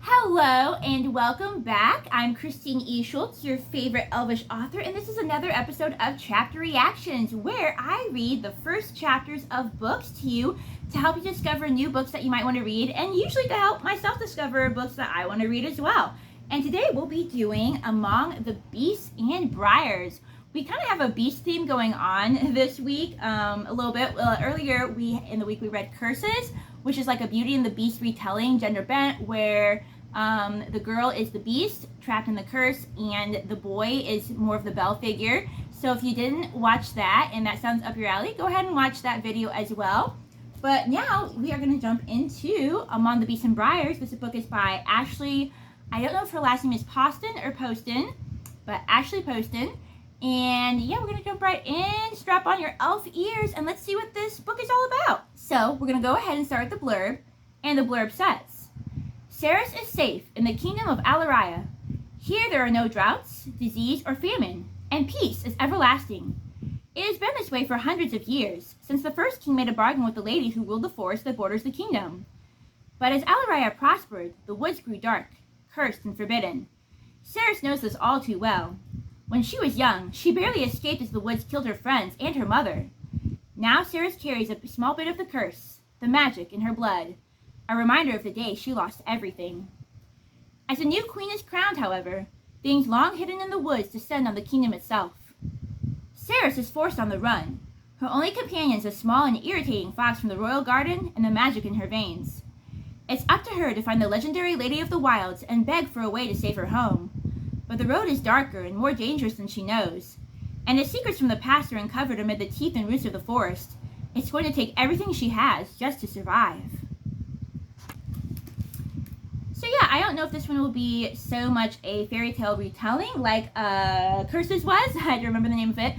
Hello and welcome back. I'm Christine E. Schultz, your favorite Elvish author, and this is another episode of Chapter Reactions, where I read the first chapters of books to you to help you discover new books that you might want to read, and usually to help myself discover books that I want to read as well. And today we'll be doing Among the Beasts and Briars. We kind of have a beast theme going on this week a little bit. Earlier in the week we read Curses, which is like a Beauty and the Beast retelling, gender bent, where the girl is the beast trapped in the curse and the boy is more of the Belle figure. So if you didn't watch that and that sounds up your alley, go ahead and watch that video as well. But now we are going to jump into Among the Beasts and Briars. This book is by Ashley. I don't know if her last name is Poston or Poston, but Ashley Poston. And yeah, we're going to jump right in, strap on your elf ears, and let's see what this book is all about. So we're going to go ahead and start with the blurb. And the blurb says, Ceres is safe in the kingdom of Alariah. Here there are no droughts, disease, or famine, and peace is everlasting. It has been this way for hundreds of years, since the first king made a bargain with the lady who ruled the forest that borders the kingdom. But as Alariah prospered, the woods grew dark, cursed, and forbidden. Ceres knows this all too well. When she was young, she barely escaped as the woods killed her friends and her mother. Now Ceres carries a small bit of the curse, the magic, in her blood, a reminder of the day she lost everything. As a new queen is crowned, however, things long hidden in the woods descend on the kingdom itself. Ceres is forced on the run. Her only companions a small and irritating fox from the royal garden and the magic in her veins. It's up to her to find the legendary Lady of the Wilds and beg for a way to save her home. But the road is darker and more dangerous than she knows. And as secrets from the past are uncovered amid the teeth and roots of the forest, it's going to take everything she has just to survive. So yeah, I don't know if this one will be so much a fairy tale retelling like Curses was. I had to remember the name of it.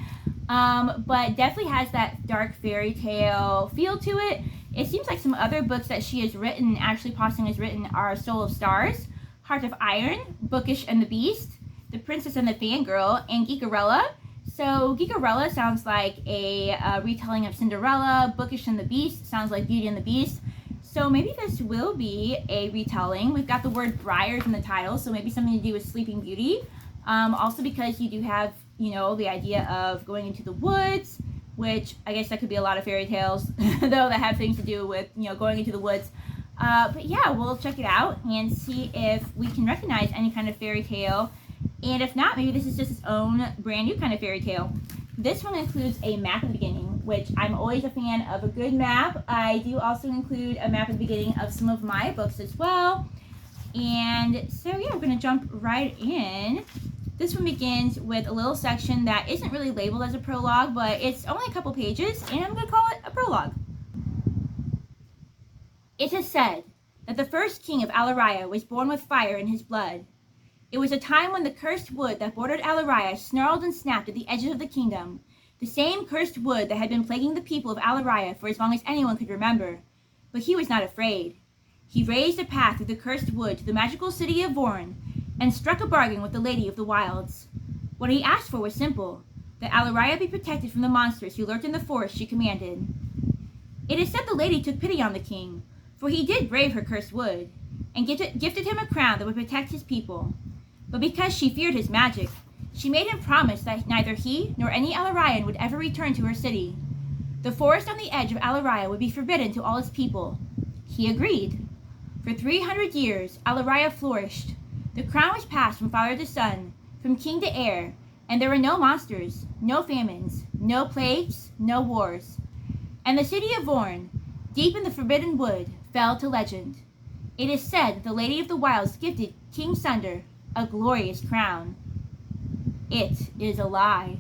But definitely has that dark fairy tale feel to it. It seems like some other books that she has written, Ashley Poston has written, are Soul of Stars, Heart of Iron, Bookish and the Beast, The Princess and the Fangirl, and Geekerella. So Geekerella sounds like a retelling of Cinderella. Bookish and the Beast sounds like Beauty and the Beast. So maybe this will be a retelling. We've got the word Briars in the title, so maybe something to do with Sleeping Beauty. Also because you do have, the idea of going into the woods, which I guess that could be a lot of fairy tales, though, that have things to do with, going into the woods. But yeah, we'll check it out and see if we can recognize any kind of fairy tale. And if not, maybe this is just its own brand new kind of fairy tale. This one includes a map at the beginning, which I'm always a fan of a good map. I do also include a map at the beginning of some of my books as well. And so yeah, I'm going to jump right in. This one begins with a little section that isn't really labeled as a prologue, but it's only a couple pages, and I'm going to call it a prologue. It is said that the first king of Alariah was born with fire in his blood. It was a time when the cursed wood that bordered Alariah snarled and snapped at the edges of the kingdom, the same cursed wood that had been plaguing the people of Alariah for as long as anyone could remember. But he was not afraid. He raised a path through the cursed wood to the magical city of Vorn, and struck a bargain with the Lady of the Wilds. What he asked for was simple, that Alariah be protected from the monsters who lurked in the forest she commanded. It is said the lady took pity on the king, for he did brave her cursed wood, and gifted him a crown that would protect his people. But because she feared his magic, she made him promise that neither he nor any Alarian would ever return to her city. The forest on the edge of Alariah would be forbidden to all its people. He agreed. For 300 years, Alariah flourished. The crown was passed from father to son, from king to heir, and there were no monsters, no famines, no plagues, no wars. And the city of Vorn, deep in the forbidden wood, fell to legend. It is said that the Lady of the Wilds gifted King Sunder a glorious crown. It is a lie.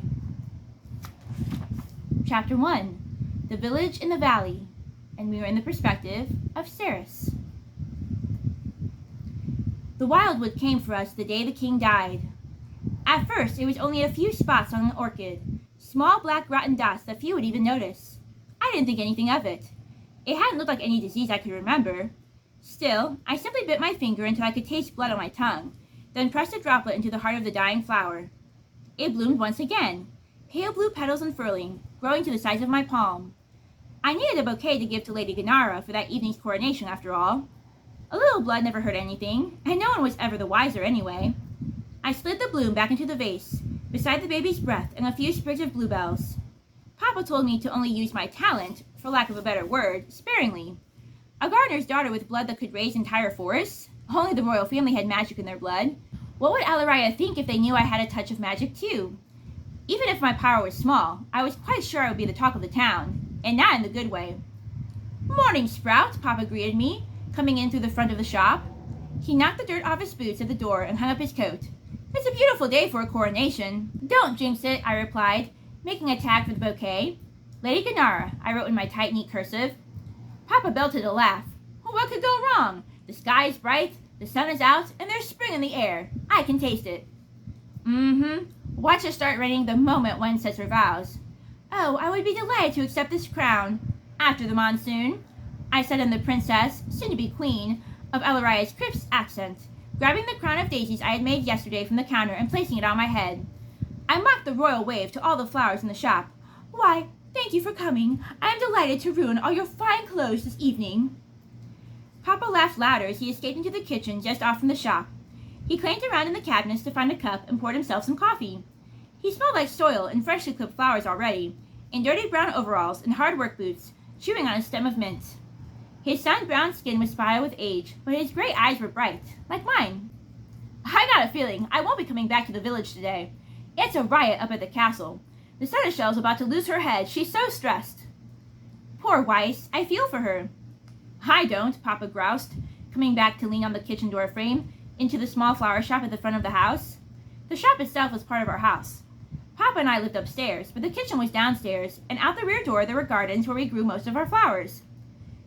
Chapter 1, The Village in the Valley, and we are in the perspective of Ceres. The wildwood came for us the day the king died. At first, it was only a few spots on an orchid, small black rotten dots that few would even notice. I didn't think anything of it. It hadn't looked like any disease I could remember. Still, I simply bit my finger until I could taste blood on my tongue, then pressed a droplet into the heart of the dying flower. It bloomed once again, pale blue petals unfurling, growing to the size of my palm. I needed a bouquet to give to Lady Gennara for that evening's coronation, after all. A little blood never hurt anything, and no one was ever the wiser anyway. I slid the bloom back into the vase, beside the baby's breath and a few sprigs of bluebells. Papa told me to only use my talent, for lack of a better word, sparingly. A gardener's daughter with blood that could raise entire forests? Only the royal family had magic in their blood. What would Alaraya think if they knew I had a touch of magic too? Even if my power was small, I was quite sure I would be the talk of the town, and not in the good way. "Morning, Sprout," Papa greeted me, coming in through the front of the shop. He knocked the dirt off his boots at the door and hung up his coat. "It's a beautiful day for a coronation." "Don't jinx it," I replied, making a tag for the bouquet. "Lady Gennara," I wrote in my tight, neat cursive. Papa belted a laugh. "What could go wrong? The sky is bright, the sun is out, and there's spring in the air. I can taste it." Watch it start raining the moment one says her vows. "Oh, I would be delighted to accept this crown after the monsoon," I said in the princess, soon-to-be queen, of Alaraya's crisp accent, grabbing the crown of daisies I had made yesterday from the counter and placing it on my head. I mocked the royal wave to all the flowers in the shop. "Why, thank you for coming. I am delighted to ruin all your fine clothes this evening." Papa laughed louder as he escaped into the kitchen just off from the shop. He clanked around in the cabinets to find a cup and poured himself some coffee. He smelled like soil and freshly clipped flowers already, in dirty brown overalls and hard work boots, chewing on a stem of mint. His sun-brown skin was spotted with age, but his gray eyes were bright, like mine. "I got a feeling I won't be coming back to the village today. It's a riot up at the castle. The Seneschal's about to lose her head. She's so stressed." "Poor Weiss, I feel for her." "I don't," Papa groused, coming back to lean on the kitchen door frame into the small flower shop at the front of the house. The shop itself was part of our house. Papa and I lived upstairs, but the kitchen was downstairs, and out the rear door there were gardens where we grew most of our flowers.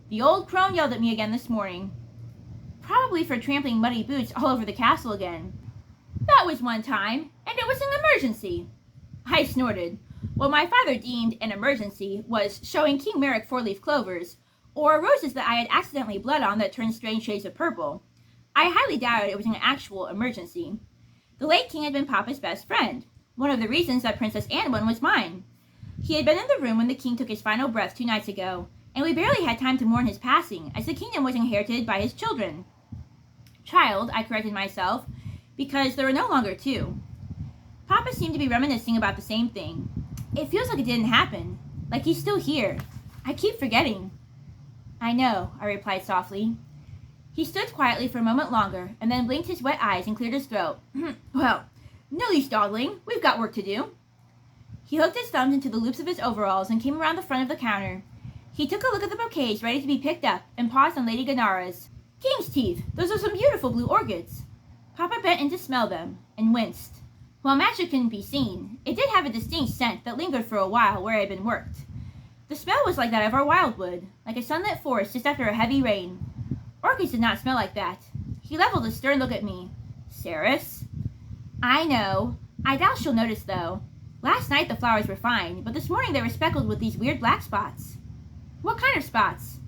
The old crone yelled at me again this morning. Probably for trampling muddy boots all over the castle again. "That was one time, and it was an emergency." I snorted. What my father deemed an emergency was showing King Merrick four-leaf clovers, or roses that I had accidentally bled on that turned strange shades of purple. I highly doubted it was an actual emergency. The late king had been Papa's best friend, one of the reasons that Princess Anne one was mine. He had been in the room when the king took his final breath 2 nights ago, and we barely had time to mourn his passing, as the kingdom was inherited by his children. Child, I corrected myself, because there were no longer 2. Papa seemed to be reminiscing about the same thing. "It feels like it didn't happen, like he's still here. I keep forgetting." "I know," I replied softly. He stood quietly for a moment longer, and then blinked his wet eyes and cleared his throat. "Well, no use dawdling. We've got work to do." He hooked his thumbs into the loops of his overalls and came around the front of the counter. He took a look at the bouquets ready to be picked up and paused on Lady Gennara's. "King's teeth, those are some beautiful blue orchids." Papa bent in to smell them, and winced. While magic couldn't be seen, it did have a distinct scent that lingered for a while where it had been worked. The smell was like that of our wildwood, like a sunlit forest just after a heavy rain. Orchids did not smell like that. He leveled a stern look at me. "Ceres?" "I know. I doubt she'll notice, though. Last night the flowers were fine, but this morning they were speckled with these weird black spots." "What kind of spots?"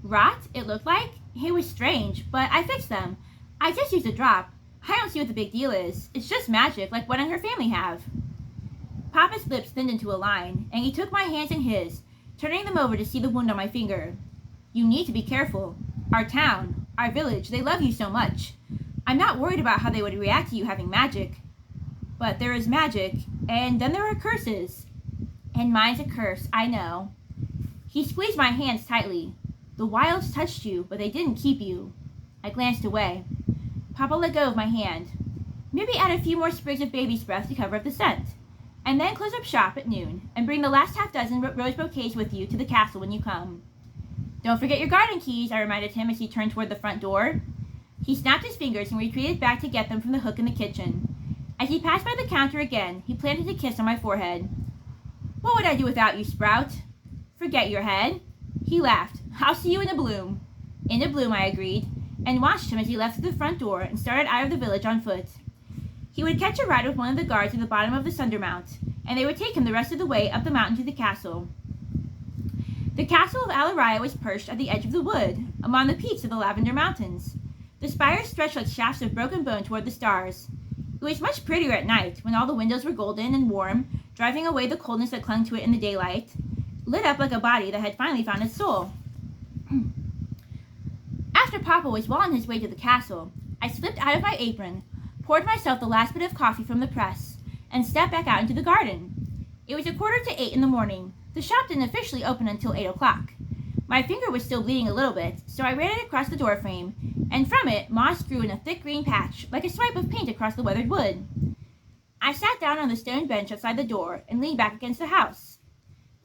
"Rot, it looked like. It was strange, but I fixed them. I just used a drop. I don't see what the big deal is. It's just magic, like Gwen and her family have." Papa's lips thinned into a line, and he took my hands in his, turning them over to see the wound on my finger. "You need to be careful. Our town, our village, they love you so much. I'm not worried about how they would react to you having magic. But there is magic, and then there are curses. And mine's a curse, I know." He squeezed my hands tightly. "The wilds touched you, but they didn't keep you." I glanced away. Papa let go of my hand. "Maybe add a few more sprigs of baby's breath to cover up the scent. And then close up shop at noon, and bring the last half-dozen rose bouquets with you to the castle when you come." "Don't forget your garden keys," I reminded him as he turned toward the front door. He snapped his fingers and retreated back to get them from the hook in the kitchen. As he passed by the counter again, he planted a kiss on my forehead. "What would I do without you, Sprout?" "Forget your head." He laughed. "I'll see you in a bloom." "In a bloom," I agreed, and watched him as he left through the front door and started out of the village on foot. He would catch a ride with one of the guards at the bottom of the Sundermount, and they would take him the rest of the way up the mountain to the castle. The castle of Alaraya was perched at the edge of the wood, among the peaks of the Lavender Mountains. The spires stretched like shafts of broken bone toward the stars. It was much prettier at night, when all the windows were golden and warm, driving away the coldness that clung to it in the daylight, lit up like a body that had finally found its soul. After Papa was well on his way to the castle, I slipped out of my apron, poured myself the last bit of coffee from the press, and stepped back out into the garden. It was 7:45 in the morning. The shop didn't officially open until 8 o'clock. My finger was still bleeding a little bit, so I ran it across the doorframe, and from it, moss grew in a thick green patch, like a swipe of paint across the weathered wood. I sat down on the stone bench outside the door and leaned back against the house.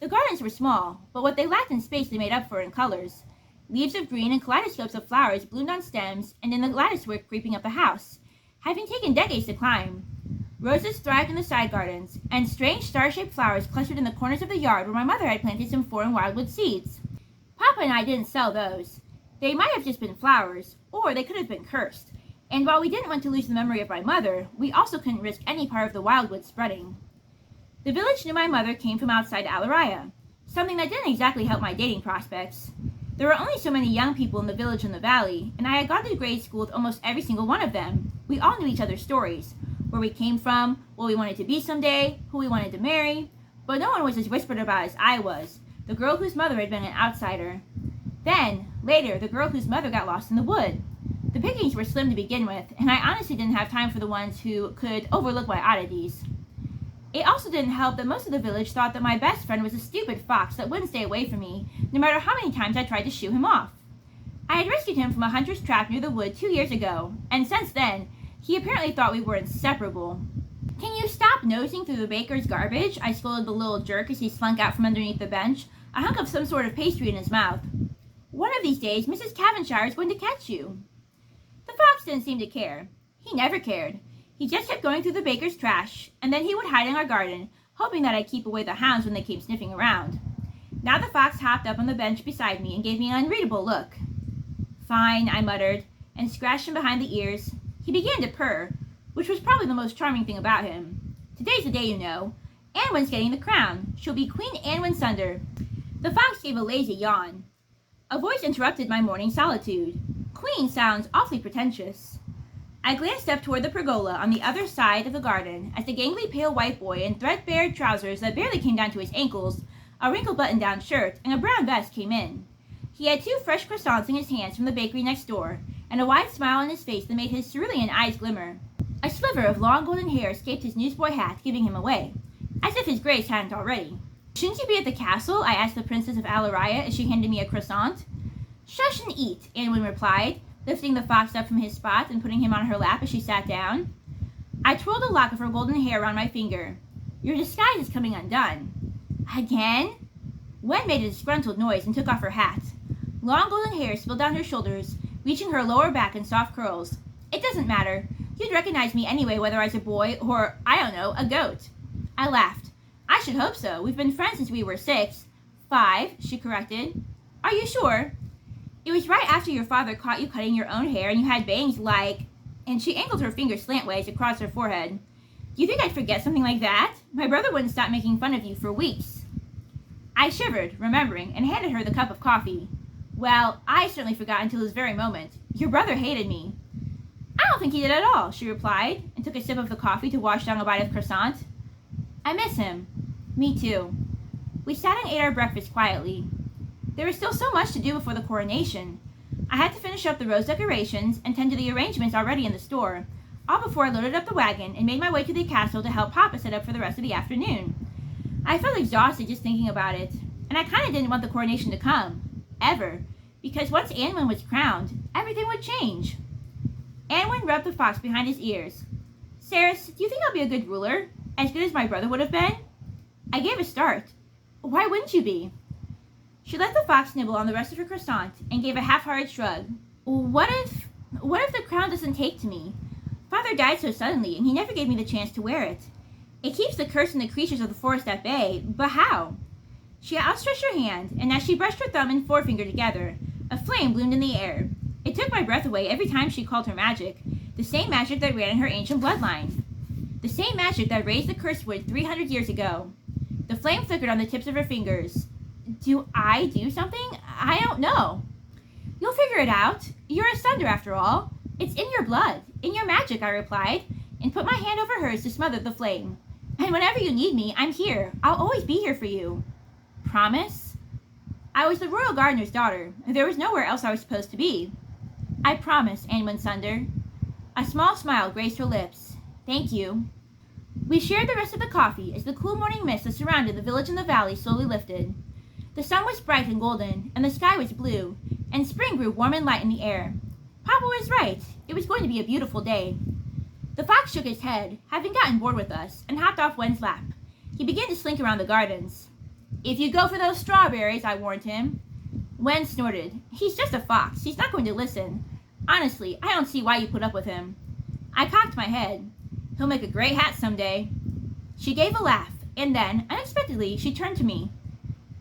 The gardens were small, but what they lacked in space they made up for in colors. Leaves of green and kaleidoscopes of flowers bloomed on stems and in the latticework creeping up the house, having taken decades to climb. Roses thrived in the side gardens, and strange star-shaped flowers clustered in the corners of the yard where my mother had planted some foreign wildwood seeds. Papa and I didn't sell those. They might have just been flowers, or they could have been cursed, and while we didn't want to lose the memory of my mother, we also couldn't risk any part of the wildwood spreading. The village knew my mother came from outside Alaraya, something that didn't exactly help my dating prospects. There were only so many young people in the village and the valley, and I had gone to grade school with almost every single one of them. We all knew each other's stories, where we came from, what we wanted to be someday, who we wanted to marry, but no one was as whispered about as I was, the girl whose mother had been an outsider. Then, later, the girl whose mother got lost in the wood. The pickings were slim to begin with, and I honestly didn't have time for the ones who could overlook my oddities. It also didn't help that most of the village thought that my best friend was a stupid fox that wouldn't stay away from me, no matter how many times I tried to shoo him off. I had rescued him from a hunter's trap near the wood 2 years ago, and since then, he apparently thought we were inseparable. "Can you stop nosing through the baker's garbage?" I scolded the little jerk as he slunk out from underneath the bench, a hunk of some sort of pastry in his mouth. "One of these days, Mrs. Cavenshire is going to catch you." The fox didn't seem to care. He never cared. He just kept going through the baker's trash, and then he would hide in our garden, hoping that I'd keep away the hounds when they came sniffing around. Now the fox hopped up on the bench beside me and gave me an unreadable look. "Fine," I muttered, and scratched him behind the ears. He began to purr, which was probably the most charming thing about him. "Today's the day, you know. Anwen's getting the crown. She'll be Queen Anwen Sunder." The fox gave a lazy yawn. A voice interrupted my morning solitude. "Queen sounds awfully pretentious." I glanced up toward the pergola on the other side of the garden as the gangly pale white boy in threadbare trousers that barely came down to his ankles, a wrinkled button-down shirt, and a brown vest came in. He had 2 fresh croissants in his hands from the bakery next door, and a wide smile on his face that made his cerulean eyes glimmer. A sliver of long golden hair escaped his newsboy hat, giving him away, as if his grace hadn't already. "Shouldn't you be at the castle?" I asked the Princess of Alaraya as she handed me a croissant. "Shush and eat," Anwen replied, lifting the fox up from his spot and putting him on her lap as she sat down. I twirled a lock of her golden hair around my finger. "Your disguise is coming undone." "Again?" Wen made a disgruntled noise and took off her hat. Long golden hair spilled down her shoulders, reaching her lower back in soft curls. "It doesn't matter. You'd recognize me anyway, whether I was a boy or, I don't know, a goat." I laughed. "I should hope so. We've been friends since we were 6. 5, she corrected. "Are you sure?" "It was right after your father caught you cutting your own hair and you had bangs like..." And she angled her finger slantways across her forehead. "Do you think I'd forget something like that? My brother wouldn't stop making fun of you for weeks." I shivered, remembering, and handed her the cup of coffee. "Well, I certainly forgot until this very moment. Your brother hated me." "I don't think he did at all," she replied, and took a sip of the coffee to wash down a bite of croissant. "I miss him." "Me too." We sat and ate our breakfast quietly. There was still so much to do before the coronation. I had to finish up the rose decorations and tend to the arrangements already in the store, all before I loaded up the wagon and made my way to the castle to help Papa set up for the rest of the afternoon. I felt exhausted just thinking about it, and I kind of didn't want the coronation to come, ever, because once Anwen was crowned, everything would change. Anwen rubbed the fox behind his ears. "Saris, do you think I'll be a good ruler? As good as my brother would have been?" I gave a start. "Why wouldn't you be?" She let the fox nibble on the rest of her croissant and gave a half-hearted shrug. What if the crown doesn't take to me? Father died so suddenly, and he never gave me the chance to wear it. It keeps the curse and the creatures of the forest at bay, but how?" She outstretched her hand, and as she brushed her thumb and forefinger together, a flame bloomed in the air. It took my breath away every time she called her magic, the same magic that ran in her ancient bloodline. The same magic that raised the curse wood 300 years ago. The flame flickered on the tips of her fingers. "Do I do something? I don't know." "You'll figure it out. You're a Sunder after all. It's in your blood, in your magic," I replied, and put my hand over hers to smother the flame. And whenever you need me, I'm here. I'll always be here for you. Promise? I was the royal gardener's daughter. There was nowhere else I was supposed to be. I promise, Anwen Sunder. A small smile graced her lips. Thank you. We shared the rest of the coffee as the cool morning mist that surrounded the village and the valley slowly lifted. The sun was bright and golden, and the sky was blue, and spring grew warm and light in the air. Papa was right. It was going to be a beautiful day. The fox shook his head, having gotten bored with us, and hopped off Wen's lap. He began to slink around the gardens. If you go for those strawberries, I warned him. Wen snorted. He's just a fox. He's not going to listen. Honestly, I don't see why you put up with him. I cocked my head. He'll make a great hat someday. She gave a laugh, and then, unexpectedly, she turned to me.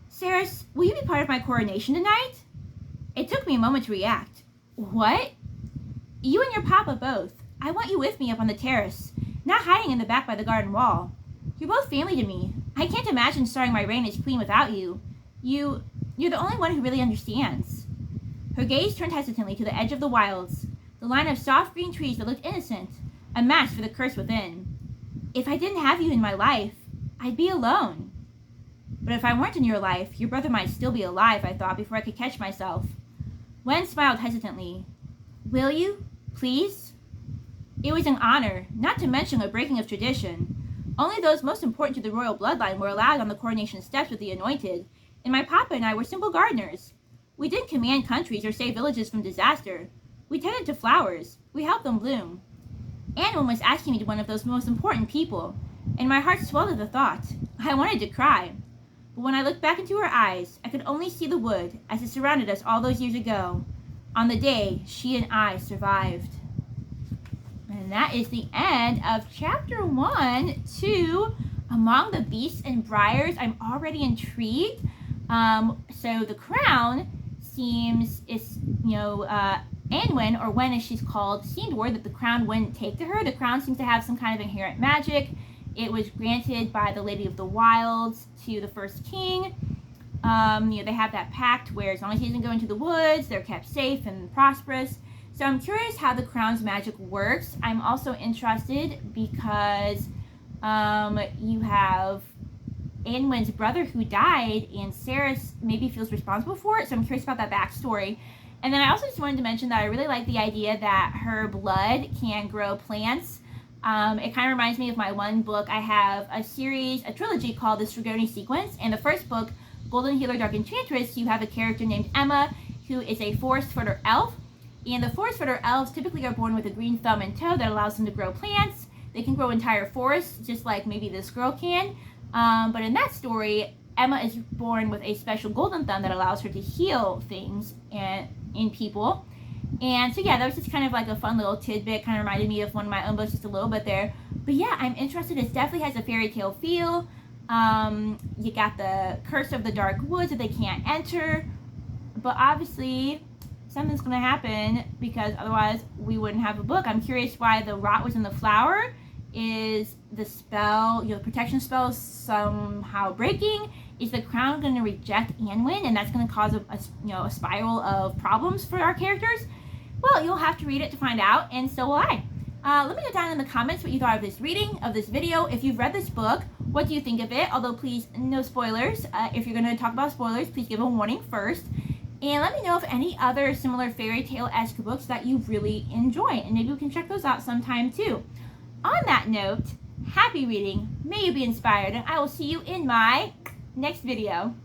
Saris, will you be part of my coronation tonight? It took me a moment to react. What? You and your papa both. I want you with me up on the terrace, not hiding in the back by the garden wall. You're both family to me. I can't imagine starting my reign as queen without you. You're the only one who really understands. Her gaze turned hesitantly to the edge of the wilds, the line of soft green trees that looked innocent, a mask for the curse within. If I didn't have you in my life, I'd be alone. But if I weren't in your life, your brother might still be alive, I thought, before I could catch myself. Wen smiled hesitantly. Will you? Please? It was an honor, not to mention a breaking of tradition. Only those most important to the royal bloodline were allowed on the coronation steps with the anointed, and my papa and I were simple gardeners. We didn't command countries or save villages from disaster. We tended to flowers. We helped them bloom. Anwen was asking me to be one of those most important people, and my heart swelled at the thought. I wanted to cry. But when I looked back into her eyes, I could only see the wood as it surrounded us all those years ago, on the day she and I survived. And that is the end of chapter 1 to Among the Beasts and Briars. I'm already intrigued. So the crown seems, Anwen, or Wen as she's called, seemed worried that the crown wouldn't take to her. The crown seems to have some kind of inherent magic. It was granted by the Lady of the Wilds to the first king. They have that pact where as long as he doesn't go into the woods, they're kept safe and prosperous. So I'm curious how the crown's magic works. I'm also interested because you have Anwen's brother who died, and Saris maybe feels responsible for it. So I'm curious about that backstory. And then I also just wanted to mention that I really like the idea that her blood can grow plants. It kind of reminds me of my one book. I have a trilogy called the Strigoni Sequence. In the first book, Golden Healer, Dark Enchantress, you have a character named Emma who is a forest footer elf. And the forest footer elves typically are born with a green thumb and toe that allows them to grow plants. They can grow entire forests, just like maybe this girl can. But in that story, Emma is born with a special golden thumb that allows her to heal things in people. And so yeah, that was just kind of like a fun little tidbit. Kind of reminded me of one of my own books just a little bit there. But yeah, I'm interested. It definitely has a fairy tale feel. You got the curse of the dark woods that they can't enter. But obviously something's going to happen because otherwise we wouldn't have a book. I'm curious why the rot was in the flower. Is the spell, the protection spell somehow breaking? Is the crown going to reject Anwen, and that's going to cause a spiral of problems for our characters? Well, you'll have to read it to find out, and so will I. Let me know down in the comments what you thought of this reading, of this video. If you've read this book, what do you think of it? Although, please, no spoilers. If you're going to talk about spoilers, please give a warning first. And let me know of any other similar fairy tale-esque books that you really enjoy, and maybe we can check those out sometime too. On that note, happy reading, may you be inspired, and I will see you in my next video.